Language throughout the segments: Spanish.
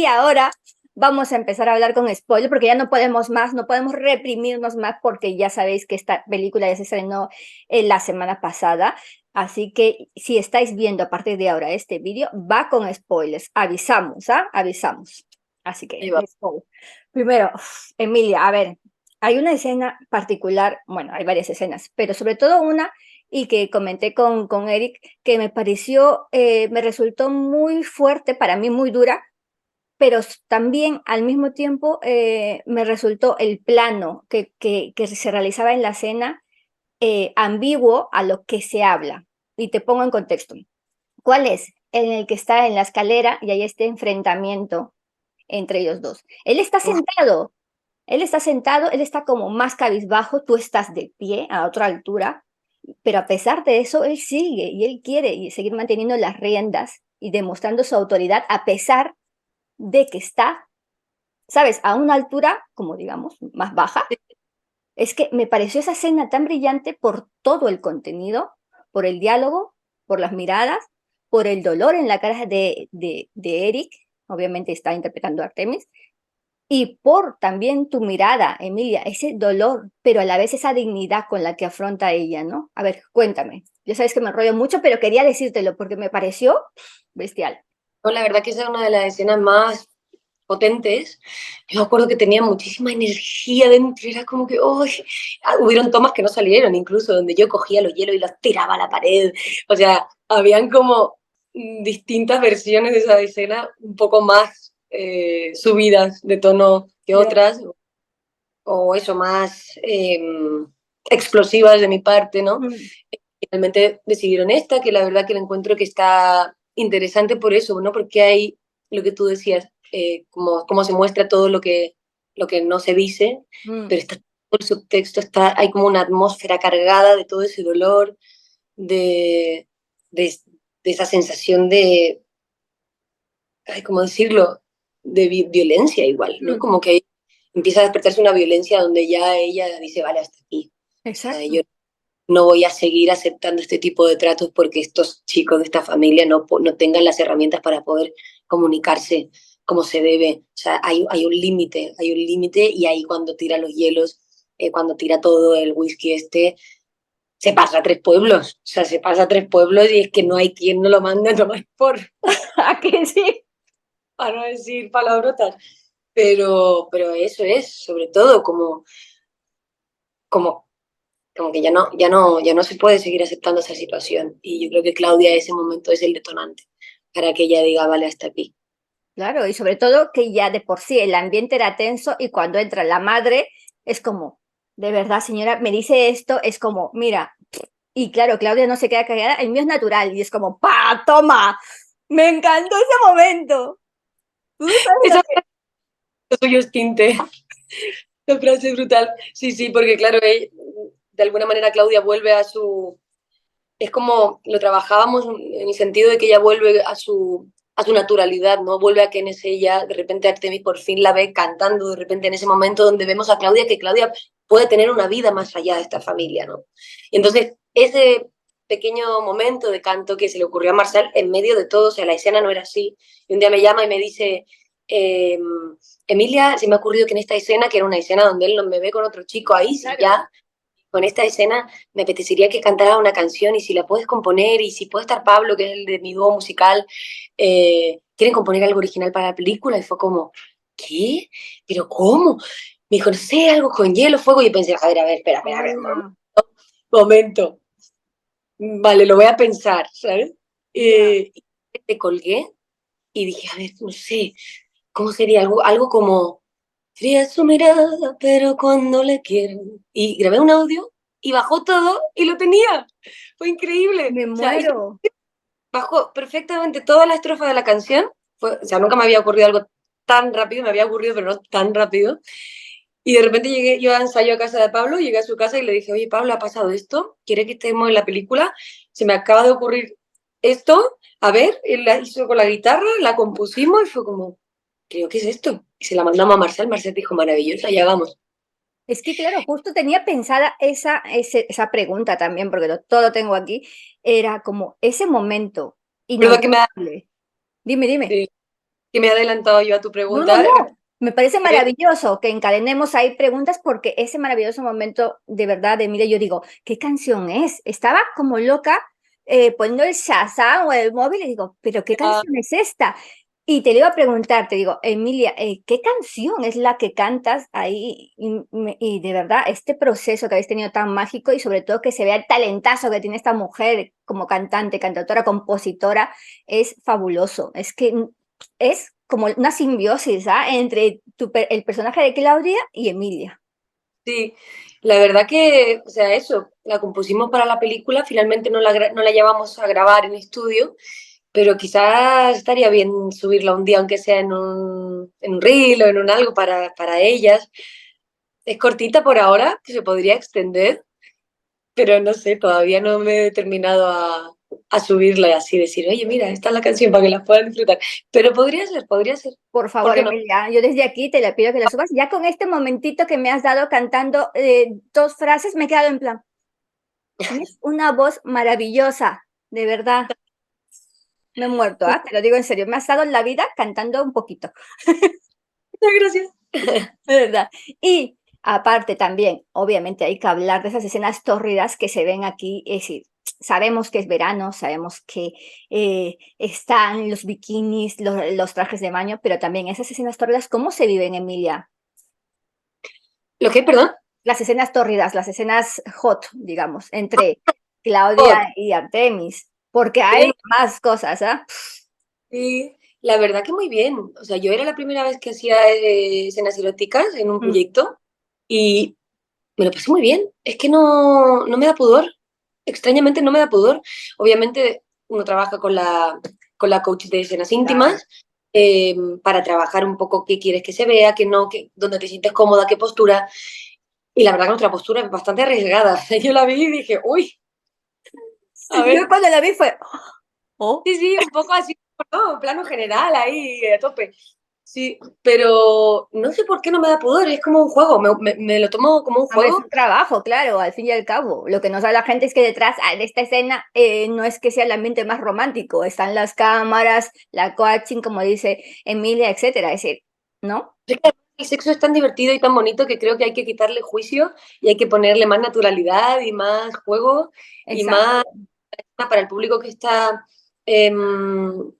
ahora vamos a empezar a hablar con spoiler, porque ya no podemos más, no podemos reprimirnos más, porque ya sabéis que esta película ya se estrenó la semana pasada. Así que si estáis viendo a partir de ahora este vídeo, va con spoilers. Avisamos, ¿ah? Avisamos. Así que, Ahí va. primero, Emilia, a ver, hay una escena particular, bueno, hay varias escenas, pero sobre todo una, y que comenté con Eric, que me pareció, me resultó muy fuerte, para mí muy dura, pero también al mismo tiempo me resultó el plano que se realizaba en la escena ambiguo a lo que se habla. Y te pongo en contexto. ¿Cuál es? En el que está en la escalera y hay este enfrentamiento entre ellos dos. Uf, Él está sentado, él está como más cabizbajo, tú estás de pie a otra altura, pero a pesar de eso, él sigue y él quiere y seguir manteniendo las riendas y demostrando su autoridad a pesar de que está, ¿sabes?, a una altura, como digamos, más baja. Es que me pareció esa escena tan brillante por todo el contenido, por el diálogo, por las miradas, por el dolor en la cara de Eric, obviamente está interpretando a Artemis, y por también tu mirada, Emilia, ese dolor, pero a la vez esa dignidad con la que afronta ella, ¿no? A ver, cuéntame. Ya sabes que me enrollo mucho, pero quería decírtelo porque me pareció bestial. no, la verdad que esa es una de las escenas más potentes. Yo me acuerdo que tenía muchísima energía dentro, era como que, ¡uy! Hubieron tomas que no salieron, incluso donde yo cogía los hielos y los tiraba a la pared. O sea, habían como distintas versiones de esa escena, un poco más subidas de tono que Ya. otras, o eso, más explosivas de mi parte, ¿no? Mm, Finalmente decidieron esta, que la verdad que la encuentro que está interesante por eso, ¿no? Porque hay lo que tú decías, como se muestra todo lo que no se dice, mm, pero está todo el subtexto, hay como una atmósfera cargada de todo ese dolor, de, de, de esa sensación de, ay, ¿cómo decirlo? De violencia igual, ¿no? mm. Como que empieza a despertarse una violencia donde ya ella dice, vale, hasta aquí. O sea, Exacto. yo no voy a seguir aceptando este tipo de tratos porque estos chicos de esta familia no tengan las herramientas para poder comunicarse como se debe. O sea, hay un límite y ahí cuando tira los hielos, cuando tira todo el whisky este, se pasa a tres pueblos. O sea, se pasa a tres pueblos y es que no hay quien no lo mande a tomar ¿A que sí? para no decir palabrotas. Pero eso es, sobre todo, como como que ya no se puede seguir aceptando esa situación. Y yo creo que Claudia ese momento es el detonante para que ella diga, vale, hasta aquí. Claro, y sobre todo que ya de por sí el ambiente era tenso y cuando entra la madre es como, de verdad, señora, me dice esto, es como, mira, y claro, Claudia no se queda callada, el mío es natural y es como, ¡pa! ¡Toma! Me encantó ese momento. ¿Tú sabes lo Eso que? es suyo es tinte. La frase es brutal. Sí, sí, porque claro, de alguna manera Claudia vuelve a su... Es como lo trabajábamos en el sentido de que ella vuelve a su naturalidad, ¿no? Vuelve a quien es ella, de repente Artemis por fin la ve cantando, de repente en ese momento donde vemos a Claudia, que Claudia puede tener una vida más allá de esta familia, ¿no? Y entonces, ese pequeño momento de canto que se le ocurrió a Marcel en medio de todo, o sea, la escena no era así, y un día me llama y me dice, eh, Emilia, se me ha ocurrido que en esta escena, que era una escena donde él no me ve con otro chico ahí, sí, Claro. ya, con esta escena me apetecería que cantara una canción y si la puedes componer y si puede estar Pablo, que es el de mi dúo musical, quieren componer algo original para la película y fue como, ¿qué? ¿Pero cómo? Me dijo, no sé, algo con hielo, fuego y yo pensé, a ver, espera, Hola. momento, vale, lo voy a pensar, ¿sabes? Ya. Y te colgué y dije, a ver, no sé, ¿cómo sería? Algo como, fría su mirada, pero cuando le quiero. Y grabé un audio y bajó todo y lo tenía. Fue increíble. Me O sea, muero. bajó perfectamente toda la estrofa de la canción. O sea, nunca me había ocurrido algo tan rápido, me había ocurrido, pero no tan rápido. Y de repente llegué yo a ensayo a casa de Pablo, llegué a su casa y le dije, oye, Pablo, ¿ha pasado esto? ¿Quiere que estemos en la película? Se me acaba de ocurrir esto. A ver, él la hizo con la guitarra, la compusimos y fue como, creo que es esto. Y se la mandamos a Marcel. Marcel dijo, maravillosa, ya vamos. Es que claro, justo tenía pensada esa pregunta también, porque todo lo tengo aquí, era como ese momento ¿Verdad que me da? inolvidable. Dime, dime. Sí. que me he adelantado yo a tu No, no, pregunta. no. Me parece maravilloso que encadenemos ahí preguntas porque ese maravilloso momento, de verdad, de mire, yo digo, ¿qué canción es? Estaba como loca poniendo el Shazam o el móvil y digo, ¿pero qué canción es esta? Y te lo iba a preguntar, te digo, Emilia, ¿qué canción es la que cantas ahí? Y de verdad, este proceso que habéis tenido tan mágico y sobre todo que se vea el talentazo que tiene esta mujer como cantante, cantautora, compositora, es fabuloso. Es que es como una simbiosis, ¿ah? Entre el personaje de Claudia y Emilia. Sí, la verdad que, o sea, eso, la compusimos para la película, finalmente no la llevamos a grabar en estudio, pero quizás estaría bien subirla un día, aunque sea en un reel o en un algo para ellas. Es cortita por ahora, que se podría extender, pero no sé, todavía no me he determinado a subirla y así decir, oye, mira, esta es la canción para que la puedan disfrutar. Pero podría ser, Por ¿por favor, qué no? Emilia, yo desde aquí te la pido que la subas. Ya con este momentito que me has dado cantando dos frases, me he quedado en plan, tienes una voz maravillosa, de verdad. Me he muerto, ¿ah? Te lo digo en serio, me has dado la vida cantando un poquito. Muchas gracias. De verdad. Y aparte también, obviamente hay que hablar de esas escenas tórridas que se ven aquí, es decir, sabemos que es verano, sabemos que están los bikinis, los trajes de baño, pero también esas escenas tórridas, ¿cómo se viven, Emilia? ¿Lo que, perdón? Las escenas tórridas, las escenas hot, digamos, entre Oh, Claudia y Artemis, porque hay bien, más cosas, ¿ah? sí, la verdad que muy bien. O sea, yo era la primera vez que hacía escenas eróticas en un Mm, proyecto y me lo pasé muy bien. Es que no me da pudor. Extrañamente no me da pudor. Obviamente uno trabaja con la coach de escenas claro. íntimas para trabajar un poco qué quieres que se vea, qué no, dónde te sientes cómoda, qué postura. Y la verdad que nuestra postura es bastante arriesgada. Yo la vi y dije, uy, a Yo ver. cuando la vi fue, oh, Sí, sí, un poco así, ¿no? En plano general, ahí a tope. Sí, pero no sé por qué no me da pudor, es como un juego, me lo tomo como un hombre, es un juego. trabajo, claro, al fin y al cabo. Lo que no sabe la gente es que detrás de esta escena no es que sea el ambiente más romántico, están las cámaras, la coaching, como dice Emilia, etcétera. Es decir, ¿no? Es que el sexo es tan divertido y tan bonito que creo que hay que quitarle juicio y hay que ponerle más naturalidad y más juego y más Exacto. para el público que está em,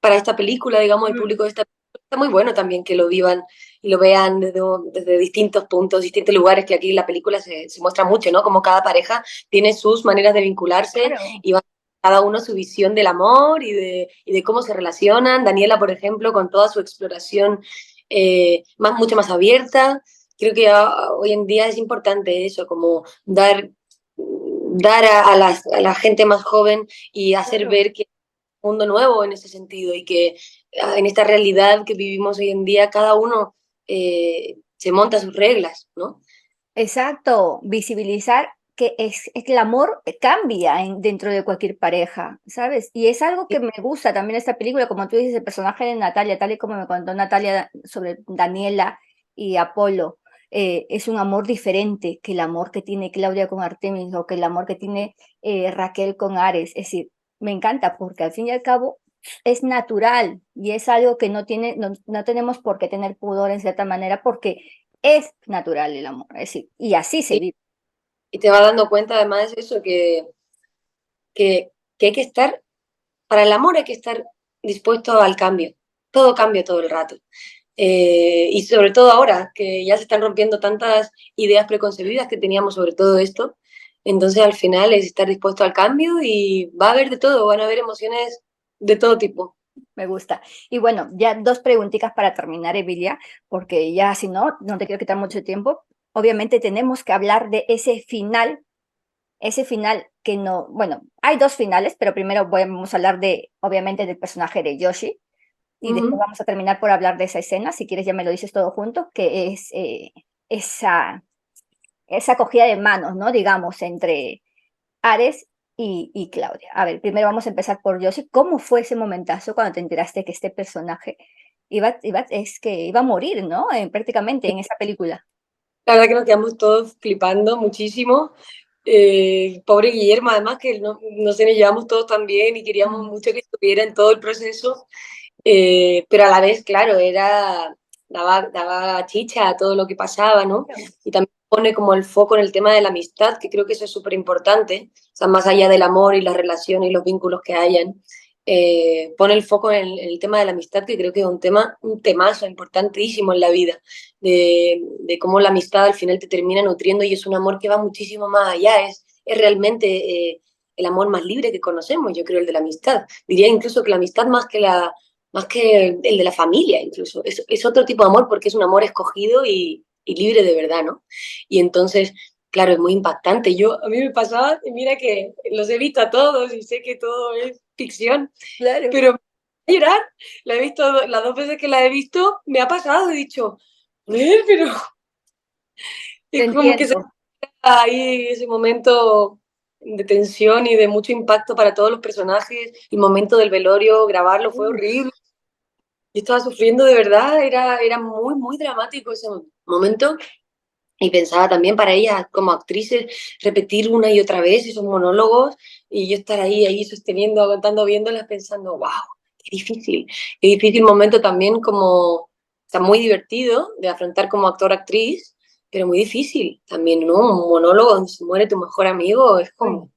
para esta película, digamos, el Mm, público de esta película, está muy bueno también que lo vivan y lo vean desde distintos puntos, distintos lugares, que aquí en la película se muestra mucho, ¿no? Como cada pareja tiene sus maneras de vincularse claro. y va cada uno su visión del amor y de cómo se relacionan. Daniela, por ejemplo, con toda su exploración mucho más abierta. Creo que hoy en día es importante eso, como dar a la gente más joven y hacer Claro. ver que mundo nuevo en ese sentido y que en esta realidad que vivimos hoy en día cada uno se monta sus reglas, ¿no? Exacto, visibilizar que es que el amor cambia dentro de cualquier pareja, ¿sabes? Y es algo que me gusta también esta película, como tú dices, el personaje de Natalia, tal y como me contó Natalia sobre Daniela y Apolo, es un amor diferente que el amor que tiene Claudia con Artemis o que el amor que tiene Raquel con Ares. Es decir, me encanta porque al fin y al cabo es natural y es algo que no tenemos por qué tener pudor en cierta manera porque es natural el amor, es decir, y así se vive. Y te vas dando cuenta además eso, que hay que estar, para el amor hay que estar dispuesto al cambio, todo cambia todo el rato. Y sobre todo ahora, que ya se están rompiendo tantas ideas preconcebidas que teníamos sobre todo esto, entonces al final es estar dispuesto al cambio y va a haber de todo, van a haber emociones de todo tipo. Me gusta. Y bueno, ya dos preguntitas para terminar, Emilia, porque ya si no, no te quiero quitar mucho tiempo. Obviamente tenemos que hablar de ese final que no, bueno, hay dos finales, pero primero vamos a hablar de, obviamente, del personaje de Yoshi y después Ujú. vamos a terminar por hablar de esa escena, si quieres ya me lo dices todo junto, que es esa cogida de manos, ¿no? Digamos, entre Ares y Claudia. A ver, primero vamos a empezar por Josie. ¿Cómo fue ese momentazo cuando te enteraste que este personaje es que iba a morir, ¿no? Prácticamente en esa película. La verdad que nos quedamos todos flipando muchísimo. Pobre Guillermo, además que no sé, nos llevamos todos tan bien y queríamos Mm. mucho que estuviera en todo el proceso. pero a la vez, claro, daba chicha a todo lo que pasaba, ¿no? Y también pone como el foco en el tema de la amistad, que creo que eso es súper importante, o sea, más allá del amor y las relaciones y los vínculos que hayan, pone el foco en el tema de la amistad, que creo que es un temazo importantísimo en la vida, de cómo la amistad al final te termina nutriendo y es un amor que va muchísimo más allá, es realmente el amor más libre que conocemos, yo creo, el de la amistad. Diría incluso que la amistad más que el de la familia incluso. Es otro tipo de amor porque es un amor escogido y libre de verdad, ¿no? Y entonces, claro, es muy impactante. A mí me pasaba, y mira que los he visto a todos y sé que todo es ficción, Claro. pero a llorar, la he visto, las dos veces que la he visto, me ha pasado, he dicho, pero Te es como que se entiendo. da ahí ese momento de tensión y de mucho impacto para todos los personajes. El momento del velorio, grabarlo fue Uf, horrible. Yo estaba sufriendo de verdad, era muy, muy dramático ese momento. Y pensaba también para ellas como actrices repetir una y otra vez esos monólogos y yo estar ahí sosteniendo, aguantando, viéndolas pensando, wow, qué difícil momento también como, o sea, muy divertido de afrontar como actor-actriz, pero muy difícil también, ¿no? Un monólogo donde se muere tu mejor amigo es uy, como,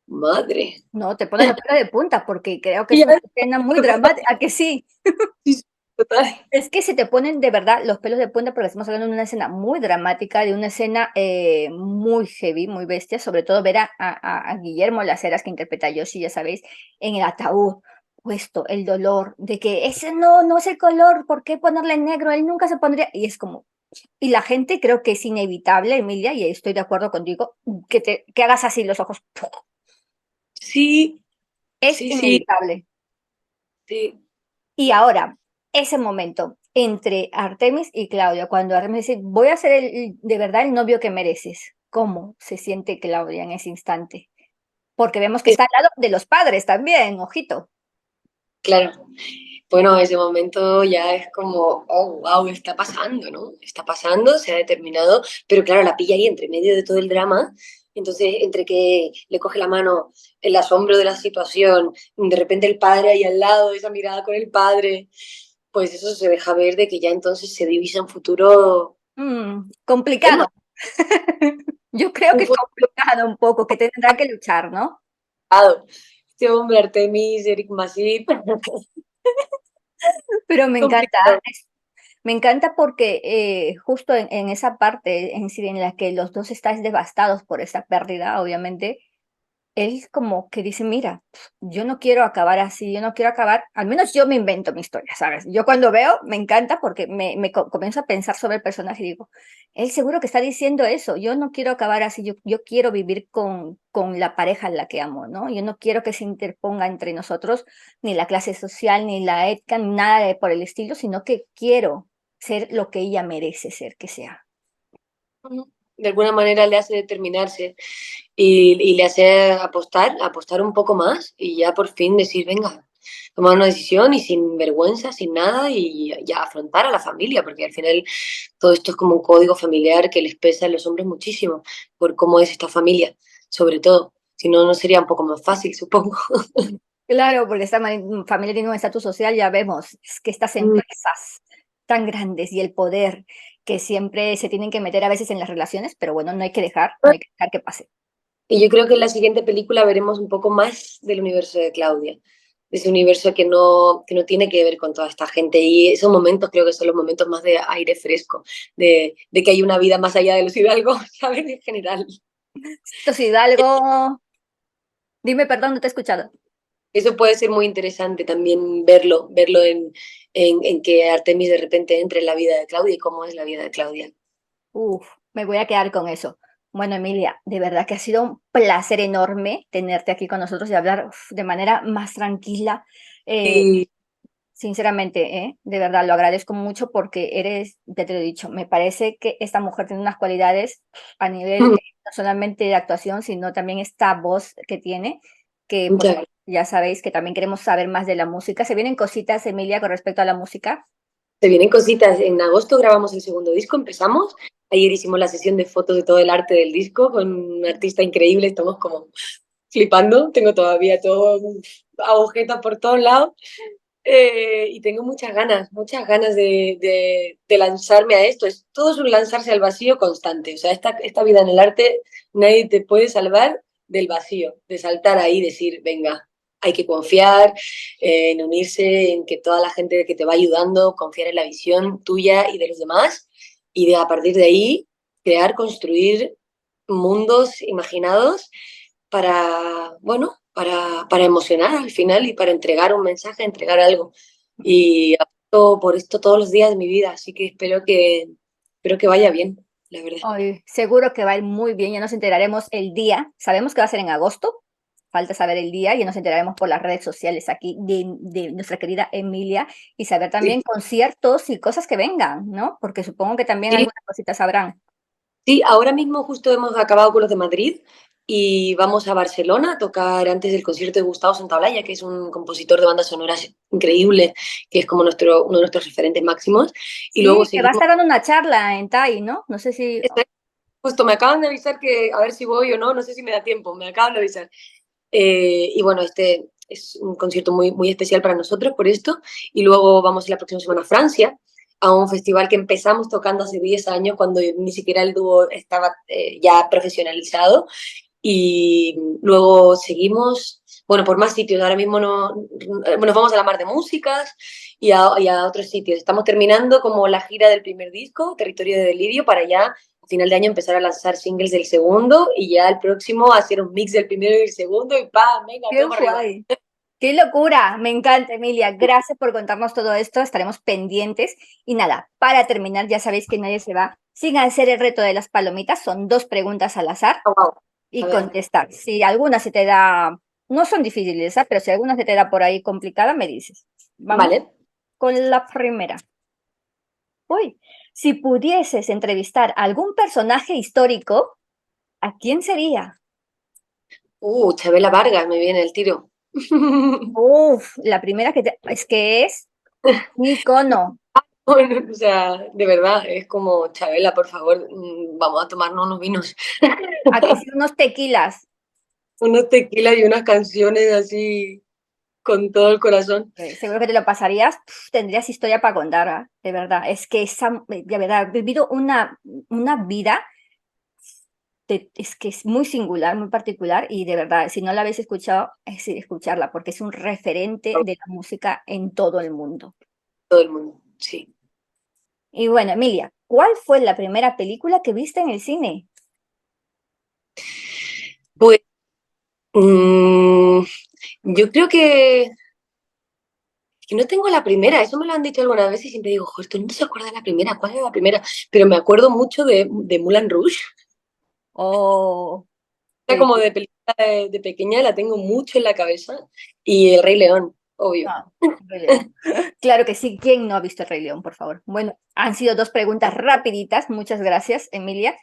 madre. no, te pone los pelos de punta porque creo que Y es ya, una escena muy dramática. ¿A que sí? sí, sí, total. Es que se te ponen de verdad los pelos de punta porque estamos hablando de una escena muy dramática, de una escena muy heavy, muy bestia, sobre todo ver a Guillermo Las Heras que interpreta a Yoshi, ya sabéis, en el ataúd, puesto el dolor de que ese no es el color, ¿por qué ponerle negro? Él nunca se pondría, y es como, y la gente creo que es inevitable, Emilia, y estoy de acuerdo contigo, que hagas así los ojos, Sí, es sí, sí, inevitable. sí. Y ahora, ese momento entre Artemis y Claudia, cuando Artemis dice, voy a ser de verdad el novio que mereces. ¿Cómo se siente Claudia en ese instante? Porque vemos que está al lado de los padres también, ojito. Claro. Bueno, ese momento ya es como, oh, wow, está pasando, ¿no? Está pasando, se ha determinado, pero claro, la pilla ahí entre medio de todo el drama. Entonces, entre que le coge la mano, el asombro de la situación, de repente el padre ahí al lado, esa mirada con el padre, pues eso se deja ver de que ya entonces se divisa un futuro, Complicado. Yo creo un que es futuro complicado un poco, que tendrá que luchar, ¿no? complicado. Este hombre, Artemis, Eric Masip, Pero me encanta, complicado. me encanta porque justo en esa parte en sí en la que los dos estáis devastados por esa pérdida, obviamente, él como que dice, mira, yo no quiero acabar así, yo no quiero acabar, al menos yo me invento mi historia, ¿sabes? Yo cuando veo, me encanta porque comienzo a pensar sobre el personaje y digo, él seguro que está diciendo eso, yo no quiero acabar así, yo quiero vivir con la pareja en la que amo, ¿no? Yo no quiero que se interponga entre nosotros ni la clase social, ni la ética, ni nada por el estilo, sino que quiero ser lo que ella merece ser que sea. De alguna manera le hace determinarse y le hace apostar un poco más y ya por fin decir, venga, tomar una decisión y sin vergüenza, sin nada y ya afrontar a la familia, porque al final todo esto es como un código familiar que les pesa a los hombres muchísimo por cómo es esta familia, sobre todo. Si no, no sería un poco más fácil, supongo. Claro, porque esta familia tiene un estatus social, ya vemos, es que estas empresas tan grandes y el poder que siempre se tienen que meter a veces en las relaciones, pero bueno, no hay que dejar que pase. Y yo creo que en la siguiente película veremos un poco más del universo de Claudia, de ese universo que no tiene que ver con toda esta gente. Y esos momentos creo que son los momentos más de aire fresco, de que hay una vida más allá de los Hidalgo, ¿sabes? En general. Entonces, Hidalgo, dime perdón, no te he escuchado. Eso puede ser muy interesante también verlo en que Artemis de repente entre en la vida de Claudia y cómo es la vida de Claudia. Uf, me voy a quedar con eso. Bueno, Emilia, de verdad que ha sido un placer enorme tenerte aquí con nosotros y hablar de manera más tranquila. Eh, Y, Sinceramente, de verdad, lo agradezco mucho porque eres, ya te lo he dicho, me parece que esta mujer tiene unas cualidades a nivel no solamente de actuación, sino también esta voz que tiene, que por muchas supuesto gracias. ya sabéis que también queremos saber más de la música. ¿Se vienen cositas, Emilia, con respecto a la música? Se vienen cositas. En agosto grabamos el segundo disco, empezamos. Ayer hicimos la sesión de fotos de todo el arte del disco con un artista increíble. Estamos como flipando. Tengo todavía todo agujetas por todos lados. Y tengo muchas ganas de lanzarme a esto. Todo es un lanzarse al vacío constante. O sea, esta vida en el arte, nadie te puede salvar del vacío, de saltar ahí y decir, venga, hay que confiar en unirse, en que toda la gente que te va ayudando, confiar en la visión tuya y de los demás, y a partir de ahí crear, construir mundos imaginados para, bueno, para emocionar al final y para entregar un mensaje, entregar algo. Y apuesto por esto todos los días de mi vida, así que espero que vaya bien, la verdad. Ay, seguro que va a ir muy bien, ya nos enteraremos el día. Sabemos que va a ser en agosto, falta saber el día, y nos enteraremos por las redes sociales aquí de nuestra querida Emilia y saber Sí, también conciertos y cosas que vengan, ¿no? Porque supongo que también sí, algunas cositas habrán. sí, ahora mismo justo hemos acabado con los de Madrid y vamos a Barcelona a tocar antes del concierto de Gustavo Santaolalla, que es un compositor de bandas sonoras increíble, que es como uno de nuestros referentes máximos. Y luego Sí, que va a seguimos. estar dando una charla en TAI, ¿no? No sé si... Justo me acaban de avisar que a ver si voy o no, no sé si me da tiempo, me acaban de avisar. Y bueno, este es un concierto muy especial para nosotros por esto. Y luego vamos la próxima semana a Francia, a un festival que empezamos tocando hace 10 años, cuando ni siquiera el dúo estaba ya profesionalizado. Y luego seguimos, bueno, por más sitios. Ahora mismo no, nos vamos a la Mar de Músicas y a otros sitios. Estamos terminando como la gira del primer disco, Territorio de Delirio, para ya a final de año empezar a lanzar singles del segundo y ya el próximo hacer un mix del primero y del segundo y ¡pam! Venga, ¡Qué todo para arriba. guay! ¡Qué locura! Me encanta, Emilia. Gracias por contarnos todo esto. Estaremos pendientes. Y nada, para terminar, ya sabéis que nadie se va sin hacer el reto de las palomitas. Son 2 preguntas al azar Oh, wow. A y ver, contestar. Si alguna se te da, no son difíciles, ¿ah? Pero si alguna se te da por ahí complicada, me dices. Vamos vale. con la primera. Uy, si pudieses entrevistar a algún personaje histórico, ¿a quién sería? Chabela Vargas me viene el tiro. Uf, la primera es que es un icono. Bueno, o sea, de verdad, es como, Chabela, por favor, vamos a tomarnos unos vinos. A que sí, unos tequilas. Unos tequilas y unas canciones así con todo el corazón. Seguro que te lo pasarías, tendrías historia para contar, ¿ah? De verdad. Es que de verdad, he vivido una vida, es que es muy singular, muy particular, y de verdad, si no la habéis escuchado, es escucharla, porque es un referente de la música en todo el mundo. Todo el mundo, sí. Y bueno, Emilia, ¿cuál fue la primera película que viste en el cine? Pues yo creo que no tengo la primera, eso me lo han dicho algunas veces y siempre digo, joder, ¿tú no se acuerda de la primera? ¿Cuál es la primera? Pero me acuerdo mucho de Moulin Rouge. Oh, Era sí. como de película de pequeña, la tengo mucho en la cabeza. Y El Rey León, obvio. Ah, Rey León. Claro que sí. ¿Quién no ha visto el Rey León, por favor? Bueno, han sido 2 preguntas rapiditas. Muchas gracias, Emilia.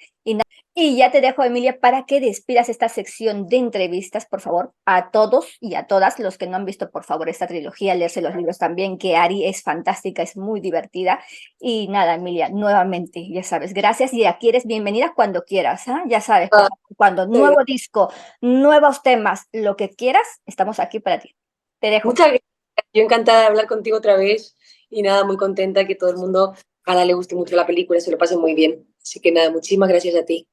Y ya te dejo, Emilia, para que despidas esta sección de entrevistas, por favor, a todos y a todas los que no han visto, por favor, esta trilogía, leerse los libros también, que Ari es fantástica, es muy divertida. Y nada, Emilia, nuevamente, ya sabes, gracias y aquí eres bienvenida cuando quieras, ¿ah? Ya sabes, por Ah, favor, cuando qué bien. nuevo disco, nuevos temas, lo que quieras, estamos aquí para ti. Te dejo. Muchas gracias. Yo encantada de hablar contigo otra vez y nada, muy contenta que todo el mundo, ojalá le guste mucho la película, se lo pase muy bien. Así que nada, muchísimas gracias a ti.